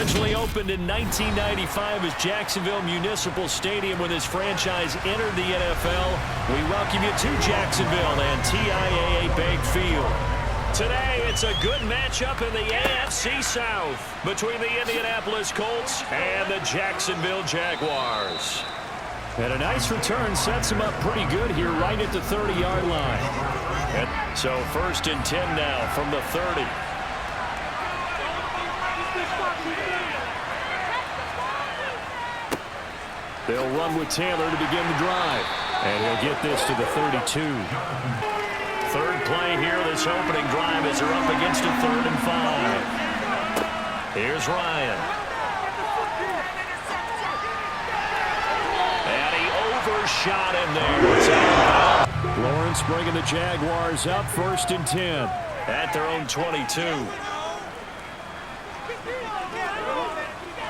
Originally opened in 1995 as Jacksonville Municipal Stadium when this franchise entered the NFL, we welcome you to Jacksonville and TIAA Bank Field. Today, it's a good matchup in the AFC South between the Indianapolis Colts and the Jacksonville Jaguars. And a nice return sets him up pretty good here right at the 30-yard line. And so 1st and 10 now from the 30. They'll run with Taylor to begin the drive. And he'll get this to the 32. Third play here, this opening drive as they're up against a 3rd and 5. Here's Ryan. And he overshot him there. Lawrence bringing the Jaguars up 1st and 10. At their own 22.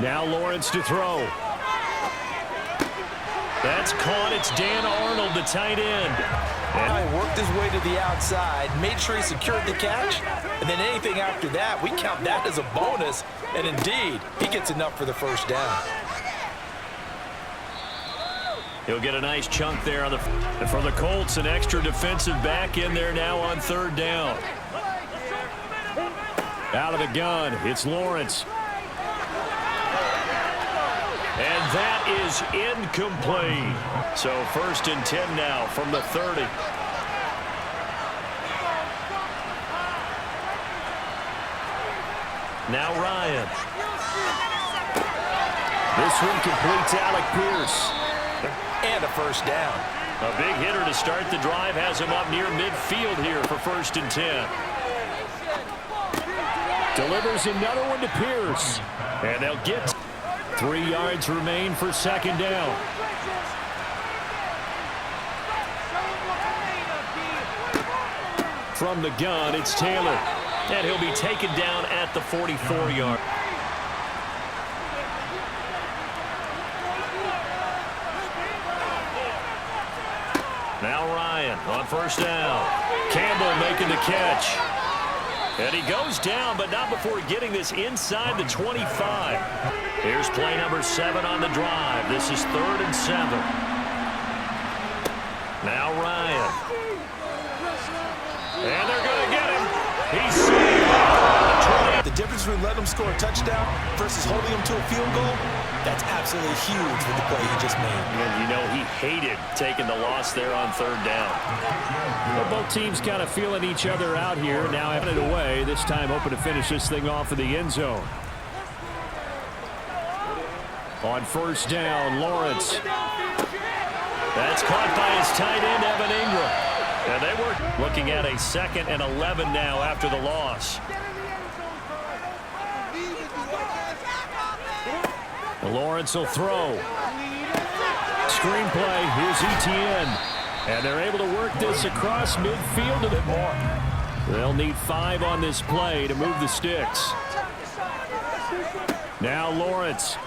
Now Lawrence to throw. That's caught. It's Dan Arnold, the tight end. And worked his way to the outside, made sure he secured the catch, and then anything after that, we count that as a bonus. And indeed, he gets enough for the first down. He'll get a nice chunk there on for the Colts, an extra defensive back in there now on 3rd down. Out of the gun, it's Lawrence. And that is incomplete. So 1st and 10 now from the 30. Now Ryan. This one completes Alec Pierce. And a first down. A big hitter to start the drive has him up near midfield here for 1st and 10. Delivers another one to Pierce. And they'll get 3 yards remain for 2nd down. From the gun, it's Taylor. And he'll be taken down at the 44-yard. Now Ryan on 1st down. Campbell making the catch. And he goes down, but not before getting this inside the 25. Here's play number 7 on the drive. This is 3rd and 7. Now Ryan. And they're going to get him. He's saved. The difference between letting him score a touchdown versus holding him to a field goal, that's absolutely huge with the play he just made. And you know he hated taking the loss there on 3rd down. Well, both teams kind of feeling each other out here. Now having it away, this time hoping to finish this thing off in the end zone. On 1st down, Lawrence. That's caught by his tight end, Evan Ingram. And they were looking at a 2nd and 11 now after the loss. Lawrence will throw. Screenplay, here's Etienne. And they're able to work this across midfield a bit more. They'll need 5 on this play to move the sticks. Now Lawrence.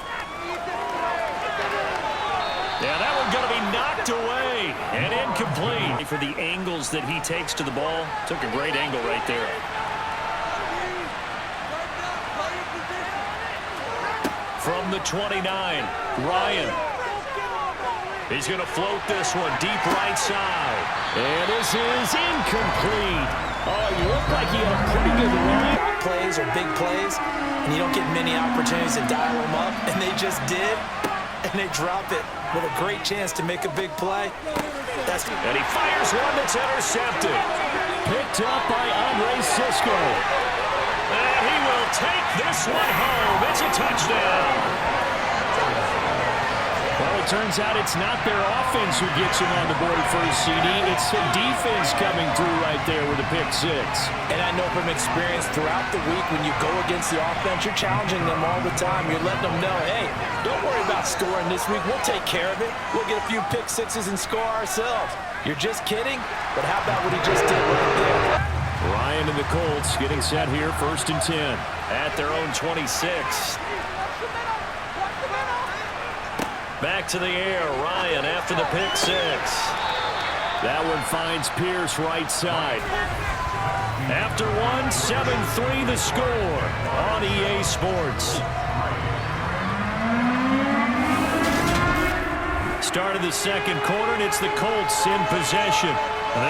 Yeah, that one's going to be knocked away and incomplete. For the angles that he takes to the ball, took a great angle right there. From the 29, Ryan. He's going to float this one deep right side. And this is incomplete. Oh, he looked like he had a pretty good run. Plays are big plays, and you don't get many opportunities to dial them up, and they just did. And they drop it with a great chance to make a big play. And he fires one that's intercepted. Picked up by Andre Sisco. And he will take this one home. It's a touchdown. Well, it turns out it's not their offense who gets him on the board first, CD. It's the defense coming through right there with a pick 6. And I know from experience throughout the week when you go against the offense, you're challenging them all the time. You're letting them know, hey, don't worry about scoring this week. We'll take care of it. We'll get a few pick 6s and score ourselves. You're just kidding? But how about what he just did right there? Ryan and the Colts getting set here, 1st and 10 at their own 26. Back to the air, Ryan after the pick 6. That one finds Pierce right side. After one, 7-3 the score on EA Sports. the second quarter, and it's the Colts in possession.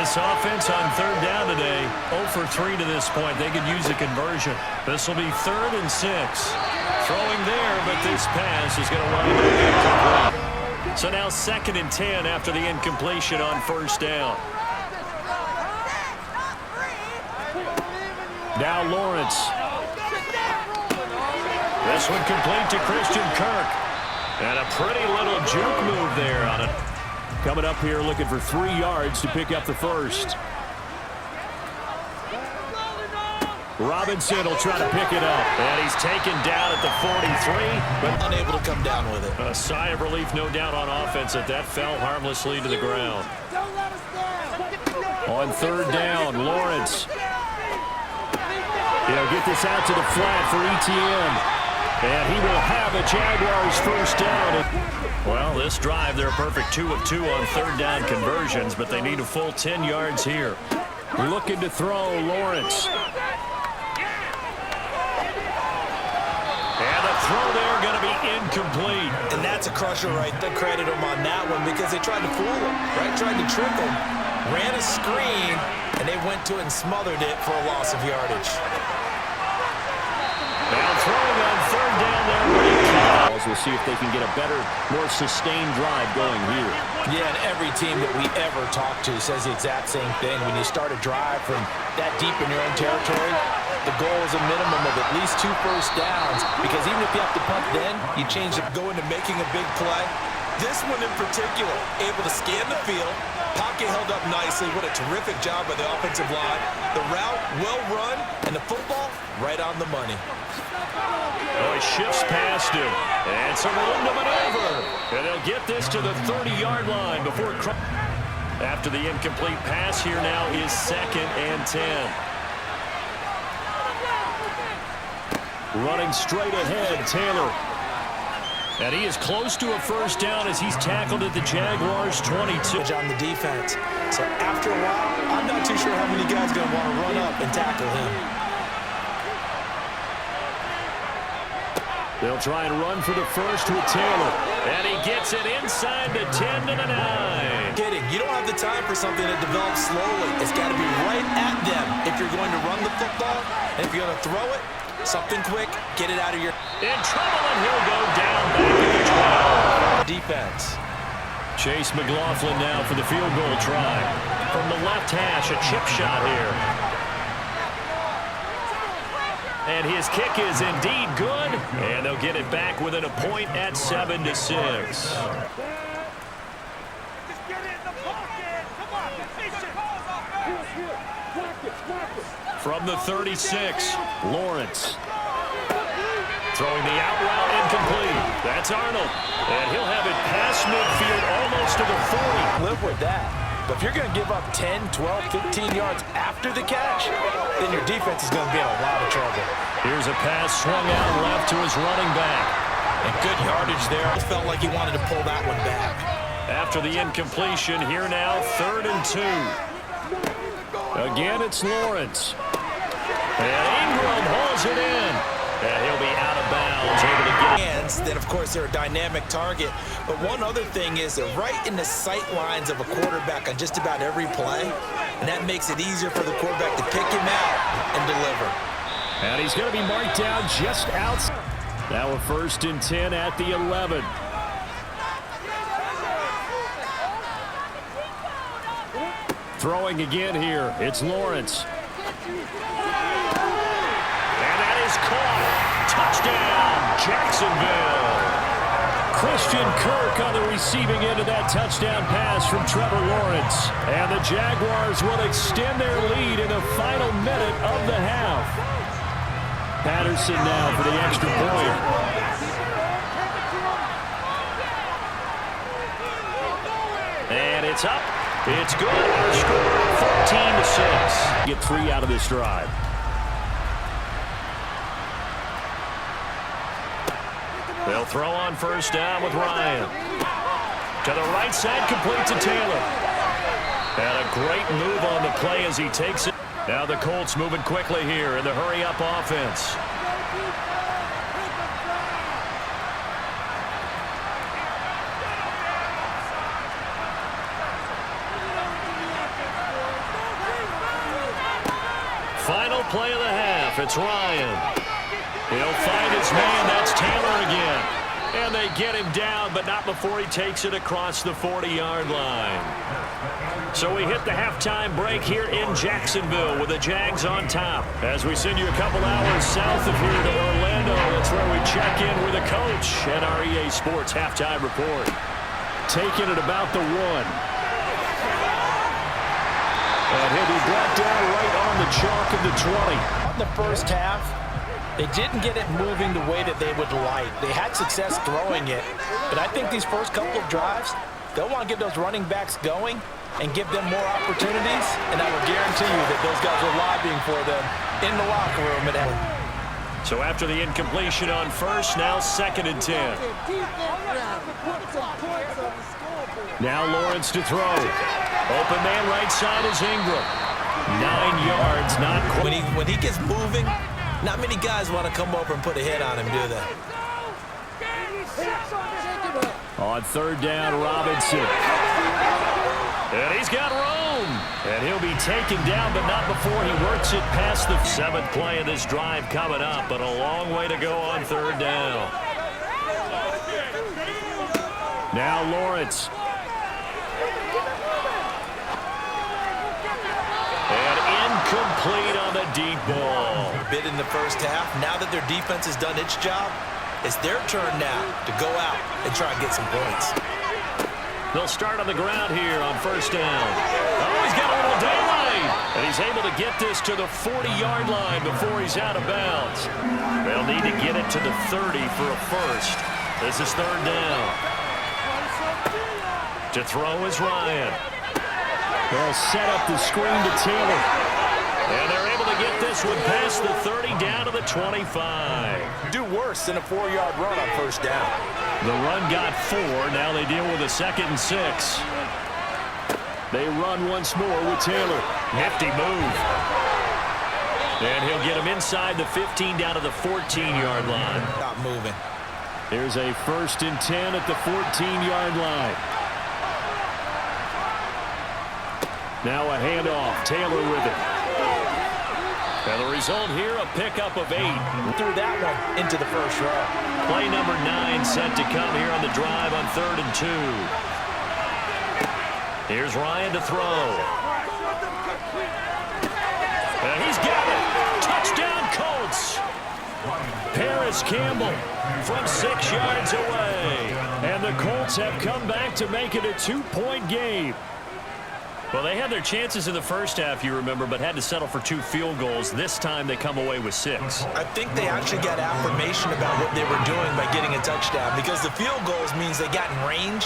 This offense on third down today, 0 for 3 to this point. They could use a conversion. This will be 3rd and 6. Throwing there, but this pass is going to wind up incomplete. So now 2nd and 10 after the incompletion on first down. Now Lawrence. This one complete to Christian Kirk. And a pretty little juke move there on it. Coming up here looking for 3 yards to pick up the first. Robinson will try to pick it up. And he's taken down at the 43, but unable to come down with it. A sigh of relief, no doubt, on offense that fell harmlessly to the ground. On third down, Lawrence. He'll get this out to the flat for ETN. And he will have a Jaguars first down. Well, this drive, they're a perfect 2 of 2 on third down conversions, but they need a full 10 yards here. Looking to throw, Lawrence. And the throw there going to be incomplete. And that's a crusher right there. Credit him on that one because they tried to fool him, right? Tried to trick him. Ran a screen, and they went to it and smothered it for a loss of yardage. Now throwing on third down there. We'll see if they can get a better, more sustained drive going here. Yeah, and every team that we ever talk to says the exact same thing. When you start a drive from that deep in your own territory, the goal is a minimum of at least 2 first downs, because even if you have to punt then, you change it going to making a big play. This one in particular, able to scan the field, pocket held up nicely. What a terrific job by the offensive line. The route, well run, and the football, right on the money. Oh, he shifts past him. And some room to maneuver. And they'll get this to the 30-yard line before... After the incomplete pass, here now is 2nd and 10. Running straight ahead, Taylor. And he is close to a first down as he's tackled at the Jaguars 22. On the defense. So after a while, I'm not too sure how many guys are going to want to run up and tackle him. They'll try and run for the first with Taylor. And he gets it inside the 10 to the 9. Kidding. You don't have the time for something that develops slowly. It's got to be right at them if you're going to run the football. And if you're going to throw it, something quick, get it out of your... In trouble, and he'll go down back at the 12. Defense. Chase McLaughlin now for the field goal try. From the left hash, a chip shot here. And his kick is indeed good. And they'll get it back within a point at 7 to 6. From the 36, Lawrence. Throwing the out route incomplete. That's Arnold. And he'll have it past midfield almost to the 40. Live with that. But if you're going to give up 10, 12, 15 yards after the catch, then your defense is going to be in a lot of trouble. Here's a pass swung out left to his running back. And good yardage there. It felt like he wanted to pull that one back. After the incompletion, here now, 3rd and 2. Again, it's Lawrence. And Ingram hauls it in. And he'll be out of bounds, able to get hands. Then, of course, they're a dynamic target. But one other thing is they're right in the sight lines of a quarterback on just about every play. And that makes it easier for the quarterback to pick him out and deliver. And he's going to be marked down just outside. Now a 1st and 10 at the 11. Throwing again here. It's Lawrence. And that is caught. Touchdown, Jacksonville. Christian Kirk on the receiving end of that touchdown pass from Trevor Lawrence. And the Jaguars will extend their lead in the final minute of the half. Patterson now for the extra point. And it's up. It's good. Our score, 14 to 6. Get 3 out of this drive. They'll throw on first down with Ryan. To the right side, complete to Taylor. And a great move on the play as he takes it. Now the Colts moving quickly here in the hurry-up offense. Final play of the half. It's Ryan. He'll find his man. That's Taylor again. And they get him down, but not before he takes it across the 40-yard line. So we hit the halftime break here in Jacksonville with the Jags on top. As we send you a couple hours south of here to Orlando, that's where we check in with the coach at our EA Sports halftime report. Taking it about the 1. And he'll be brought down right on the chalk of the 20. In the first half, they didn't get it moving the way that they would like. They had success throwing it, but I think these first couple of drives, they'll want to get those running backs going and give them more opportunities, and I will guarantee you that those guys are lobbying for them in the locker room. So after the incompletion on first, now 2nd and 10. Now Lawrence to throw. Open man right side is Ingram. 9 yards, not quite. When he gets moving, not many guys want to come over and put a hit on him, do they? On 3rd down, Robinson. And he's got room. And he'll be taken down, but not before he works it past the 7th play of this drive coming up, but a long way to go on 3rd down. Now Lawrence. And incomplete on the deep ball. Bit in the first half. Now that their defense has done its job, it's their turn now to go out and try and get some points. They'll start on the ground here on 1st down. Oh, he's got a little daylight. And he's able to get this to the 40-yard line before he's out of bounds. They'll need to get it to the 30 for a first. This is 3rd down. To throw is Ryan. They'll set up the screen to Taylor. And they're able to get this one past the 30 down to the 25. Do worse than a 4-yard run on 1st down. The run got 4. Now they deal with a 2nd and 6. They run once more with Taylor. Nifty move. And he'll get him inside the 15 down to the 14-yard line. Not moving. There's a 1st and 10 at the 14-yard line. Now a handoff. Taylor with it. And the result here, a pickup of 8. Threw that one into the first row. Play number 9 set to come here on the drive on 3rd and 2. Here's Ryan to throw. And he's got it. Touchdown, Colts. Paris Campbell from 6 yards away. And the Colts have come back to make it a 2-point game. Well, they had their chances in the first half, you remember, but had to settle for 2 field goals. This time they come away with 6. I think they actually got affirmation about what they were doing by getting a touchdown, because the field goals means they got in range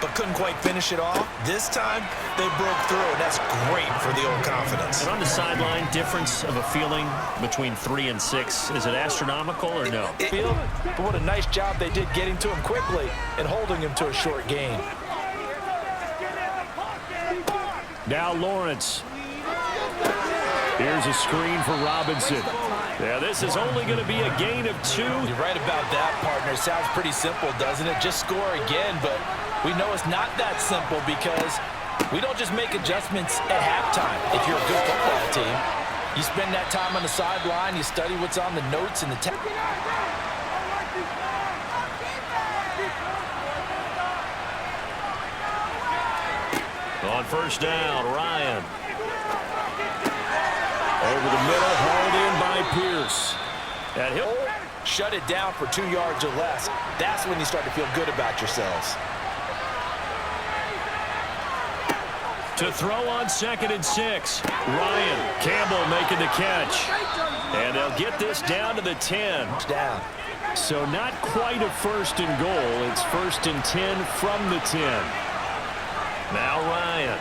but couldn't quite finish it off. This time they broke through, and that's great for the old confidence. And on the sideline, difference of a feeling between 3 and 6, is it astronomical or no? But what a nice job they did getting to him quickly and holding him to a short gain. Now Lawrence. Here's a screen for Robinson. Yeah, this is only going to be a gain of 2. You're right about that, partner. Sounds pretty simple, doesn't it? Just score again, but we know it's not that simple because we don't just make adjustments at halftime. If you're a good football team, you spend that time on the sideline, you study what's on the notes and the On 1st down, Ryan. Over the middle, hauled in by Pierce. And he'll shut it down for 2 yards or less. That's when you start to feel good about yourselves. To throw on 2nd and 6. Ryan Campbell making the catch. And they'll get this down to the 10. Down. So not quite a 1st and goal. It's 1st and 10 from the 10. Now Ryan.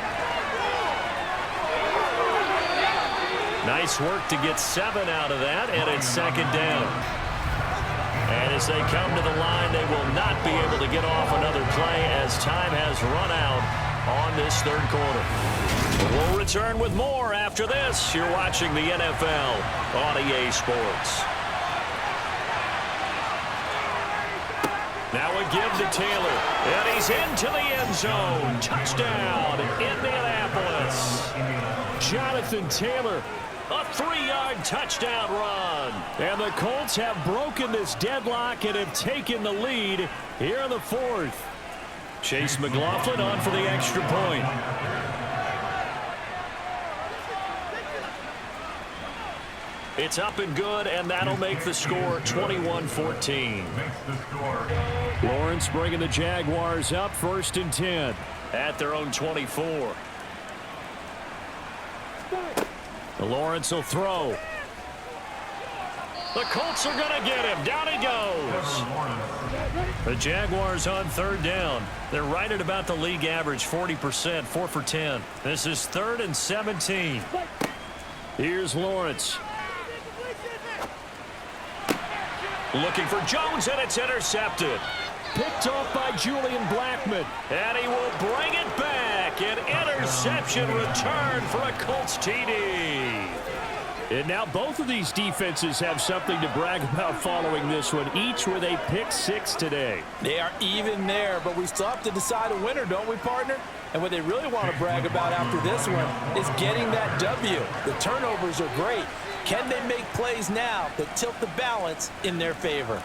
Nice work to get 7 out of that, and it's 2nd down. And as they come to the line, they will not be able to get off another play as time has run out on this 3rd quarter. We'll return with more after this. You're watching the NFL on EA Sports. Now a give to Taylor, and he's into the end zone. Touchdown, Indianapolis. Jonathan Taylor A 3-yard touchdown run. And the Colts have broken this deadlock and have taken the lead here in the fourth. Chase McLaughlin on for the extra point. It's up and good, and that'll make the score 21-14. Lawrence bringing the Jaguars up 1st and 10 at their own 24. Lawrence will throw. The Colts are going to get him. Down he goes. The Jaguars on 3rd down. They're right at about the league average, 40%, 4 for 10. This is 3rd and 17. Here's Lawrence. Looking for Jones, and it's intercepted. Picked off by Julian Blackmon. And he will bring it back. An interception return for a Colts TD. And now both of these defenses have something to brag about following this one, each with a pick 6 today. They are even there, but we still have to decide a winner, don't we, partner? And what they really want to brag about after this one is getting that W. The turnovers are great. Can they make plays now that tilt the balance in their favor?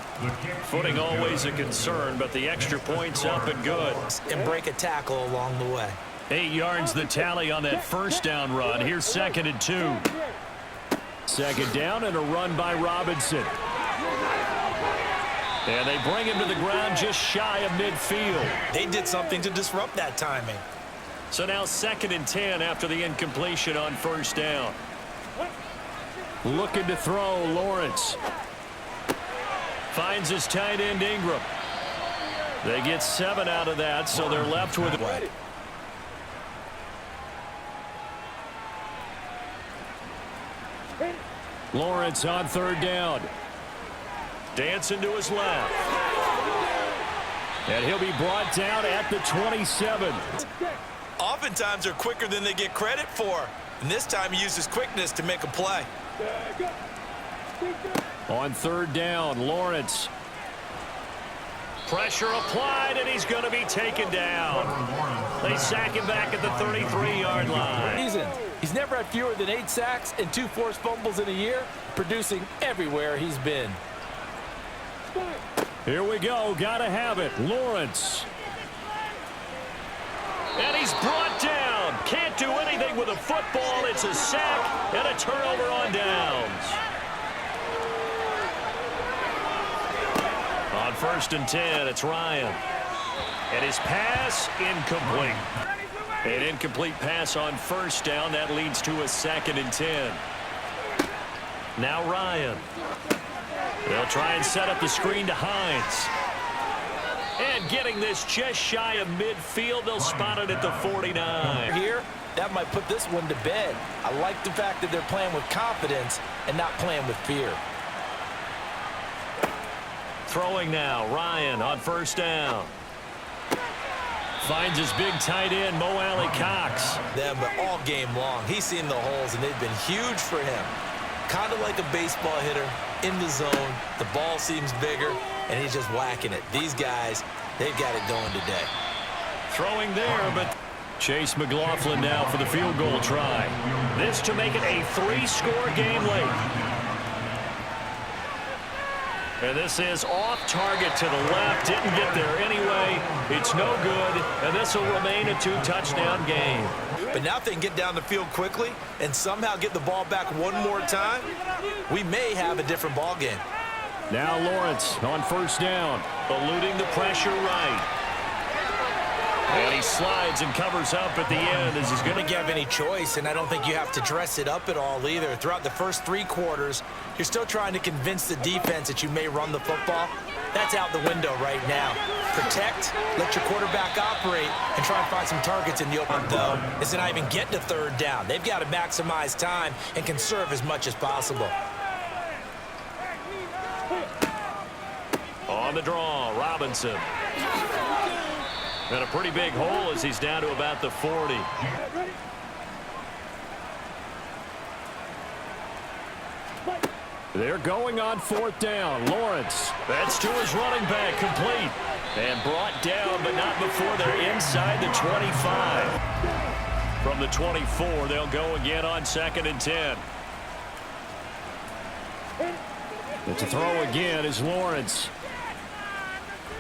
Footing always a concern, but the extra point's up and good. And break a tackle along the way. 8 yards the tally on that 1st down run. Here's 2nd and 2. 2nd down and a run by Robinson. And they bring him to the ground just shy of midfield. They did something to disrupt that timing. So now 2nd and 10 after the incompletion on 1st down. Looking to throw, Lawrence. Finds his tight end, Ingram. They get 7 out of that, so they're left with it. Lawrence on 3rd down. Dancing to his left. And he'll be brought down at the 27. Oftentimes they're quicker than they get credit for. And this time he uses quickness to make a play. On 3rd down, Lawrence. Pressure applied, and he's going to be taken down. They sack him back at the 33-yard line. He's never had fewer than 8 sacks and 2 forced fumbles in a year, producing everywhere he's been. Here we go. Got to have it. Lawrence. And he's brought down. Can't do anything with a football. It's a sack and a turnover on downs. On 1st and 10, it's Ryan. And his pass incomplete. An incomplete pass on 1st down. That leads to a 2nd and 10. Now Ryan. They'll try and set up the screen to Hines. And getting this just shy of midfield, they'll spot it at the 49. Here, that might put this one to bed. I like the fact that they're playing with confidence and not playing with fear. Throwing now, Ryan on 1st down. Finds his big tight end, Mo Alley Cox. Them, but all game long, he's seen the holes, and they've been huge for him. Kind of like a baseball hitter in the zone. The ball seems bigger, and he's just whacking it. These guys, they've got it going today. Throwing there, but Chase McLaughlin now for the field goal try. This to make it a 3-score game late. And this is off target to the left. Didn't get there anyway. It's no good, and this will remain a 2-touchdown game. But now if they can get down the field quickly and somehow get the ball back one more time, we may have a different ball game. Now Lawrence on 1st down, eluding the pressure right. And he slides and covers up at the end as he's going to have any choice, and I don't think you have to dress it up at all either. Throughout the first 3 quarters, you're still trying to convince the defense that you may run the football. That's out the window right now. Protect, let your quarterback operate, and try and find some targets in the open, though. It's not even getting to 3rd down. They've got to maximize time and conserve as much as possible. On the draw, Robinson. And a pretty big hole as he's down to about the 40. They're going on 4th down. Lawrence. That's to his running back, complete. And brought down, but not before they're inside the 25. From the 24, they'll go again on 2nd and 10. But to throw again is Lawrence.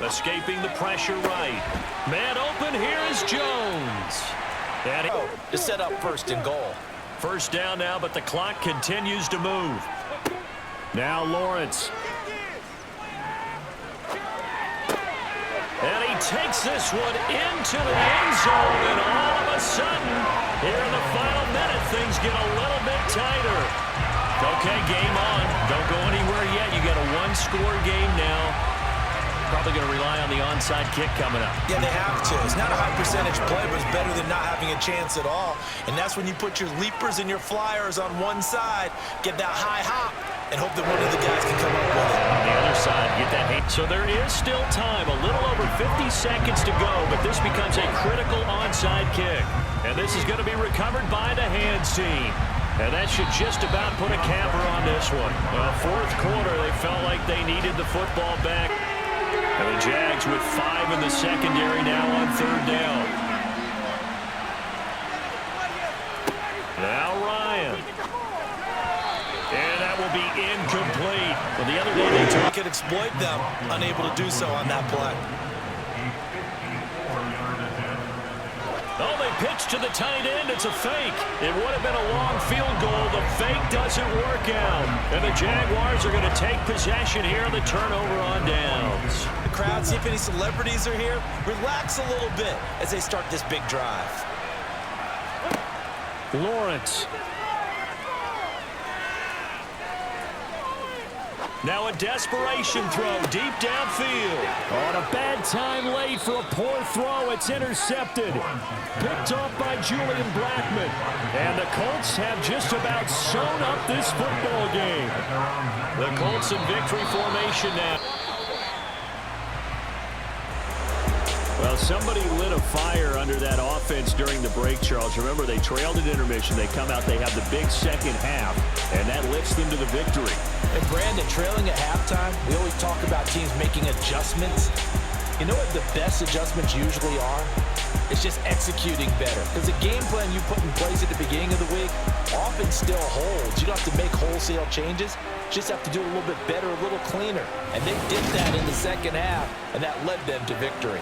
Escaping the pressure right. Man open, here is Jones. And to set up first and goal. First down now, but the clock continues to move. Now Lawrence. And he takes this one into the end zone, and all of a sudden, here in the final minute, things get a little bit tighter. Okay, game on. Don't go anywhere yet. You got a one-score game now. Probably going to rely on the onside kick coming up. Yeah, they have to. It's not a high percentage play, but it's better than not having a chance at all. And that's when you put your leapers and your flyers on one side, get that high hop, and hope that one of the guys can come up with it. On the other side, get that hit. So there is still time, a little over 50 seconds to go, but this becomes a critical onside kick. And this is going to be recovered by the hands team. And that should just about put a capper on this one. Well, fourth quarter, they felt like they needed the football back. And the Jags with 5 in the secondary now on third down. Now Ryan. And that will be incomplete. Well, the other day they could exploit them, unable to do so on that play. Oh, they pitch to the tight end. It's a fake. It would have been a long field goal. The fake doesn't work out. And the Jaguars are going to take possession here on the turnover on downs. The crowd, see if any celebrities are here. Relax a little bit as they start this big drive. Lawrence. Now a desperation throw deep downfield. On a bad time late for a poor throw. It's intercepted. Picked off by Julian Blackman. And the Colts have just about sewn up this football game. The Colts in victory formation now. Well, somebody lit a fire under that offense during the break, Charles. Remember, they trailed at intermission. They come out, they have the big second half, and that lifts them to the victory. And Brandon, trailing at halftime, we always talk about teams making adjustments. You know what the best adjustments usually are? It's just executing better. Because the game plan you put in place at the beginning of the week often still holds. You don't have to make wholesale changes. You just have to do it a little bit better, a little cleaner. And they did that in the second half, and that led them to victory.